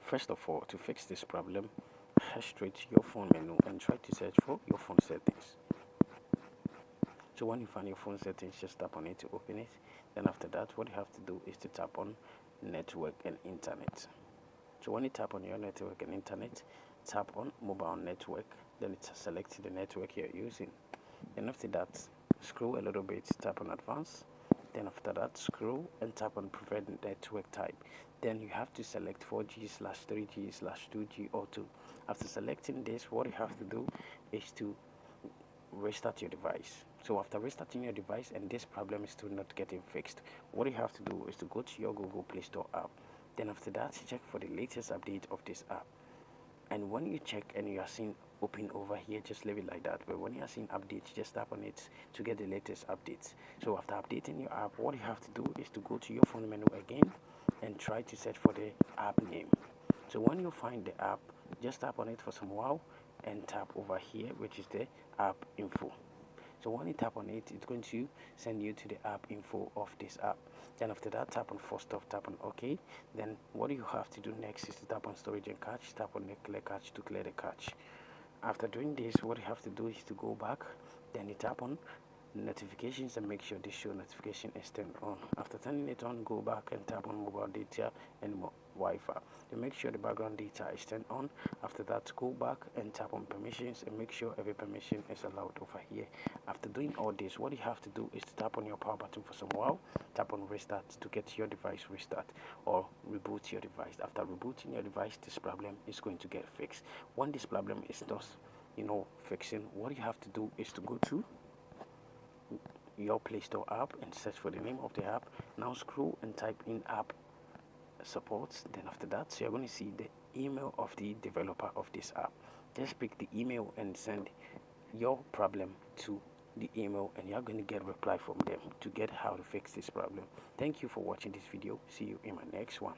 First of all, to fix this problem, head straight to your phone menu and try to search for your phone settings. So when you find your phone settings, just tap on it to open it. Then after that, what you have to do is to tap on network and internet. So when you tap on your network and internet, tap on mobile network, then it selects the network you're using. Then after that, scroll a little bit, tap on advanced. Then after that, scroll and tap on preferred network type. Then you have to select 4G/3G/2G or 2. After selecting this, what you have to do is to restart your device. So after restarting your device and this problem is still not getting fixed, what you have to do is to go to your Google Play Store app. Then after that, check for the latest update of this app. And when you check and you are seeing open over here, just leave it like that. But when you are seeing updates, just tap on it to get the latest updates. So after updating your app, what you have to do is to go to your phone menu again and try to search for the app name. So when you find the app, just tap on it for some while and tap over here, which is the app info. So when you tap on it, it's going to send you to the app info of this app. Then after that, tap on first off, tap on OK. Then what you have to do next is to tap on storage and cache, tap on the clear cache to clear the cache. After doing this, what you have to do is to go back, then you tap on notifications and make sure this show notification is turned on. After turning it on, go back and tap on mobile data and Wi-Fi to make sure the background data is turned on. After that, go back and tap on permissions and make sure every permission is allowed over here. After doing all this, what you have to do is to tap on your power button for some while, tap on restart to get your device restart or reboot your device. After rebooting your device, this problem is going to get fixed. When this problem is thus fixing, what you have to do is to go to your Play Store app and search for the name of the app. Now scroll and type in app supports. Then after that, so you're going to see the email of the developer of this app. Just pick the email and send your problem to the email and you're going to get a reply from them to get how to fix this problem. Thank you for watching this video. See you in my next one.